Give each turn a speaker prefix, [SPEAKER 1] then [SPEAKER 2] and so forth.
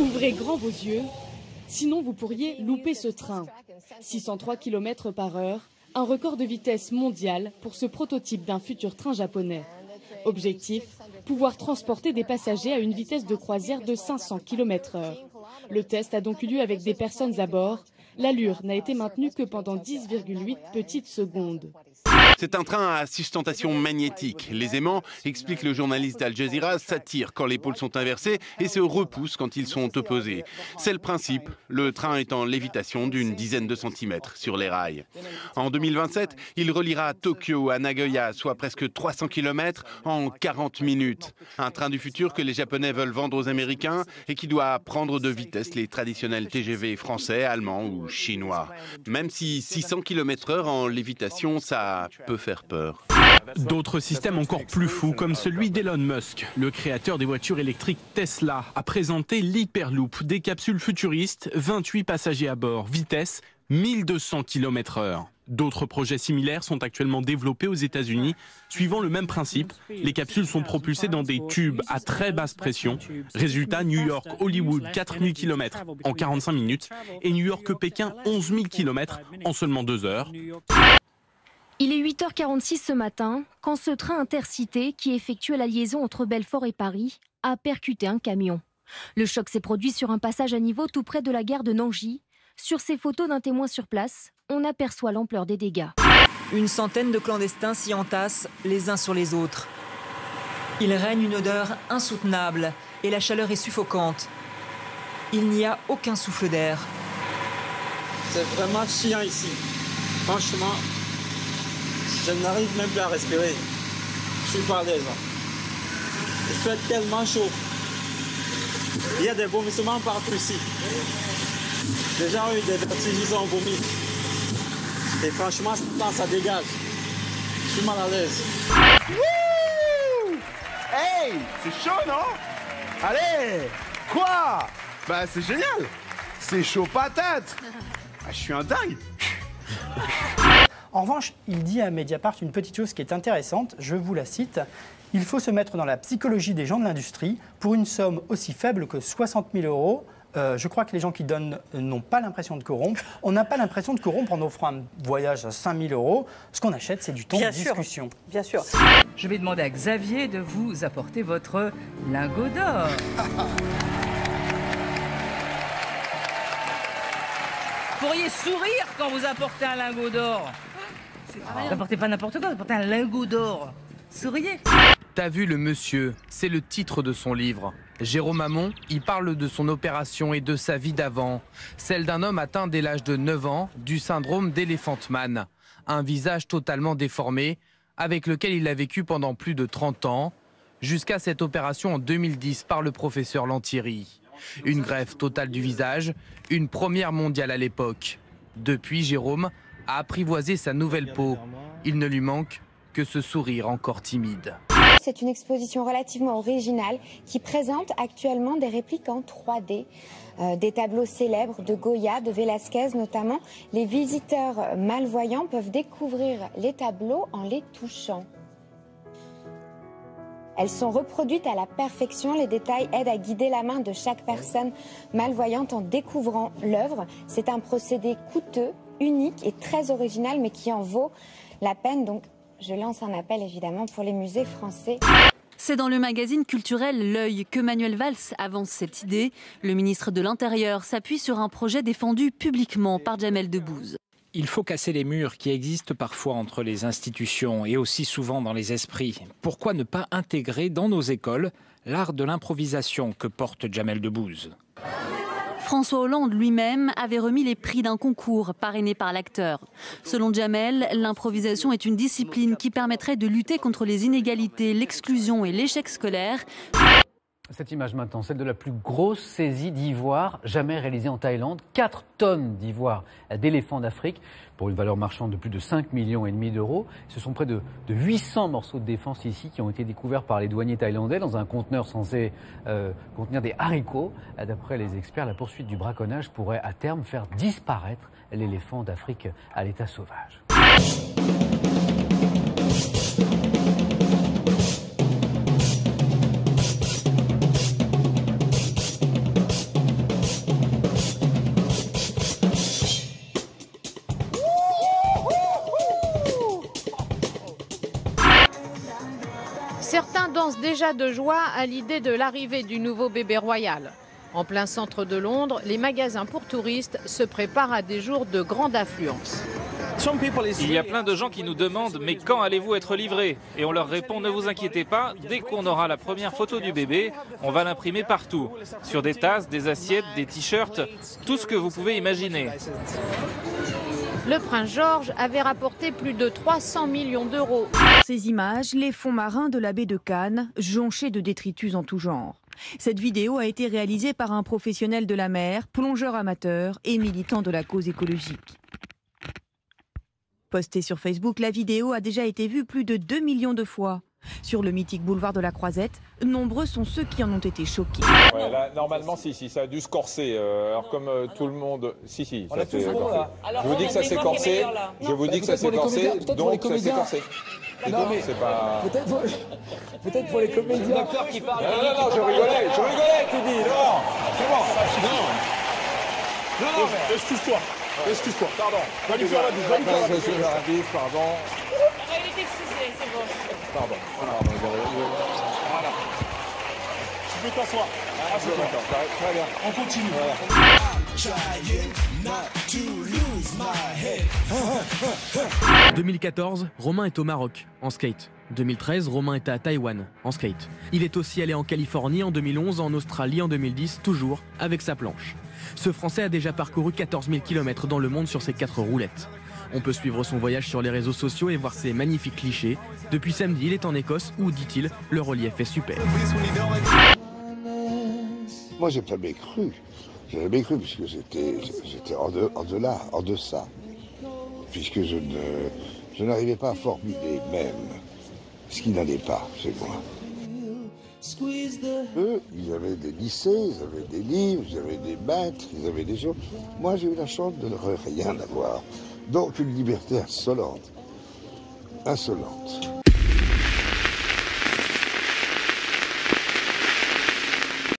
[SPEAKER 1] Ouvrez grand vos yeux, sinon vous pourriez louper ce train. 603 km/h, un record de vitesse mondial pour ce prototype d'un futur train japonais. Objectif, pouvoir transporter des passagers à une vitesse de croisière de 500 km/h. Le test a donc eu lieu avec des personnes à bord. L'allure n'a été maintenue que pendant 10,8 petites secondes.
[SPEAKER 2] C'est un train à sustentation magnétique. Les aimants, explique le journaliste d'Al Jazeera, s'attirent quand les pôles sont inversés et se repoussent quand ils sont opposés. C'est le principe, le train est en lévitation d'une dizaine de centimètres sur les rails. En 2027, il reliera Tokyo à Nagoya, soit presque 300 km en 40 minutes. Un train du futur que les Japonais veulent vendre aux Américains et qui doit prendre de vitesse les traditionnels TGV français, allemands ou chinois. Même si 600 km/h en lévitation, ça peut faire peur.
[SPEAKER 3] D'autres systèmes encore plus fous, comme celui d'Elon Musk. Le créateur des voitures électriques Tesla a présenté l'Hyperloop, des capsules futuristes, 28 passagers à bord, vitesse 1200 km/h. D'autres projets similaires sont actuellement développés aux États-Unis, suivant le même principe. Les capsules sont propulsées dans des tubes à très basse pression. Résultat, New York-Hollywood, 4000 km en 45 minutes et New York-Pékin, 11 000 km en seulement 2 heures.
[SPEAKER 4] Il est 8h46 ce matin, quand ce train intercité, qui effectuait la liaison entre Belfort et Paris, a percuté un camion. Le choc s'est produit sur un passage à niveau tout près de la gare de Nangy. Sur ces photos d'un témoin sur place, on aperçoit l'ampleur des dégâts.
[SPEAKER 5] Une centaine de clandestins s'y entassent les uns sur les autres. Il règne une odeur insoutenable et la chaleur est suffocante. Il n'y a aucun souffle d'air.
[SPEAKER 6] C'est vraiment chiant ici. Franchement, je n'arrive même plus à respirer. Je suis pas à l'aise. Il fait tellement chaud. Il y a des vomissements partout ici. Les gens ont eu des vertiges, ils ont vomi. Et franchement, ça dégage. Je suis mal à l'aise.
[SPEAKER 7] Wouh! Hey, c'est chaud, non? Allez! Quoi? Bah, c'est génial! C'est chaud patate! Ah, je suis un dingue!
[SPEAKER 8] En revanche, il dit à Mediapart une petite chose qui est intéressante, je vous la cite. Il faut se mettre dans la psychologie des gens de l'industrie. Pour une somme aussi faible que 60 000 €, je crois que les gens qui donnent n'ont pas l'impression de corrompre. On n'a pas l'impression de corrompre en offrant un voyage à 5 000 €. Ce qu'on achète, c'est du temps de discussion.
[SPEAKER 9] Bien sûr. Je vais demander à Xavier de vous apporter votre lingot d'or. Vous pourriez sourire quand vous apportez un lingot d'or. N'apportez pas n'importe quoi, apportez un lingot d'or. Souriez.
[SPEAKER 10] T'as vu le monsieur, c'est le titre de son livre. Jérôme Hamon, il parle de son opération et de sa vie d'avant. Celle d'un homme atteint dès l'âge de 9 ans du syndrome d'Elephant Man. Un visage totalement déformé, avec lequel il a vécu pendant plus de 30 ans, jusqu'à cette opération en 2010 par le professeur Lantieri. Une greffe totale du visage, une première mondiale à l'époque. Depuis, Jérôme a apprivoisé sa nouvelle peau. Il ne lui manque que ce sourire encore timide.
[SPEAKER 11] C'est une exposition relativement originale qui présente actuellement des répliques en 3D, des tableaux célèbres de Goya, de Velázquez notamment. Les visiteurs malvoyants peuvent découvrir les tableaux en les touchant. Elles sont reproduites à la perfection. Les détails aident à guider la main de chaque personne malvoyante en découvrant l'œuvre. C'est un procédé coûteux, unique et très original, mais qui en vaut la peine. Donc, je lance un appel évidemment pour les musées français.
[SPEAKER 12] C'est dans le magazine culturel L'Œil que Manuel Valls avance cette idée. Le ministre de l'Intérieur s'appuie sur un projet défendu publiquement par Jamel Debbouze.
[SPEAKER 13] Il faut casser les murs qui existent parfois entre les institutions et aussi souvent dans les esprits. Pourquoi ne pas intégrer dans nos écoles l'art de l'improvisation que porte Jamel Debbouze ?
[SPEAKER 12] François Hollande lui-même avait remis les prix d'un concours parrainé par l'acteur. Selon Jamel, l'improvisation est une discipline qui permettrait de lutter contre les inégalités, l'exclusion et l'échec scolaire.
[SPEAKER 14] Cette image maintenant, celle de la plus grosse saisie d'ivoire jamais réalisée en Thaïlande. 4 tonnes d'ivoire d'éléphants d'Afrique pour une valeur marchande de plus de 5,5 millions d'euros. Ce sont près de 800 morceaux de défense ici qui ont été découverts par les douaniers thaïlandais dans un conteneur censé contenir des haricots. D'après les experts, la poursuite du braconnage pourrait à terme faire disparaître l'éléphant d'Afrique à l'état sauvage.
[SPEAKER 15] Certains dansent déjà de joie à l'idée de l'arrivée du nouveau bébé royal. En plein centre de Londres, les magasins pour touristes se préparent à des jours de grande affluence.
[SPEAKER 16] Il y a plein de gens qui nous demandent « mais quand allez-vous être livrés ?» Et on leur répond « ne vous inquiétez pas, dès qu'on aura la première photo du bébé, on va l'imprimer partout. Sur des tasses, des assiettes, des t-shirts, tout ce que vous pouvez imaginer. »
[SPEAKER 15] Le prince George avait rapporté plus de 300 millions d'euros.
[SPEAKER 17] Ces images, les fonds marins de la baie de Cannes, jonchés de détritus en tout genre. Cette vidéo a été réalisée par un professionnel de la mer, plongeur amateur et militant de la cause écologique. Postée sur Facebook, la vidéo a déjà été vue plus de 2 millions de fois. Sur le mythique boulevard de la Croisette, nombreux sont ceux qui en ont été choqués.
[SPEAKER 18] Ouais, là, normalement, si, ça a dû se corser. Alors comme tout le monde... Si, ça s'est corsé. Je vous dis que ça s'est corsé. Je vous dis que ça s'est corsé, donc ça s'est corsé. C'est pas...
[SPEAKER 19] Peut-être pour les comédiens.
[SPEAKER 18] Non, je rigolais, tu dis. Non, c'est bon. Non, excuse-toi. Excuse-toi, pardon. Va lui faire la bise, pardon.
[SPEAKER 20] Il est excusé, c'est bon.
[SPEAKER 18] Pardon. Voilà. Tu peux t'asseoir. Ah, c'est bon. Très bien. On continue.
[SPEAKER 3] En 2014, Romain est au Maroc, en skate. 2013, Romain est à Taïwan, en skate. Il est aussi allé en Californie en 2011, en Australie en 2010, toujours avec sa planche. Ce Français a déjà parcouru 14 000 km dans le monde sur ses 4 roulettes. On peut suivre son voyage sur les réseaux sociaux et voir ses magnifiques clichés. Depuis samedi, il est en Écosse où, dit-il, le relief est super.
[SPEAKER 21] Moi, j'ai jamais cru. J'ai jamais cru puisque j'étais en deçà. Puisque je n'arrivais pas à formuler même ce qui n'allait pas chez moi. Eux, ils avaient des lycées, ils avaient des livres, ils avaient des maîtres, ils avaient des choses. Moi, j'ai eu la chance de ne rien avoir. Donc, une liberté insolente. Insolente.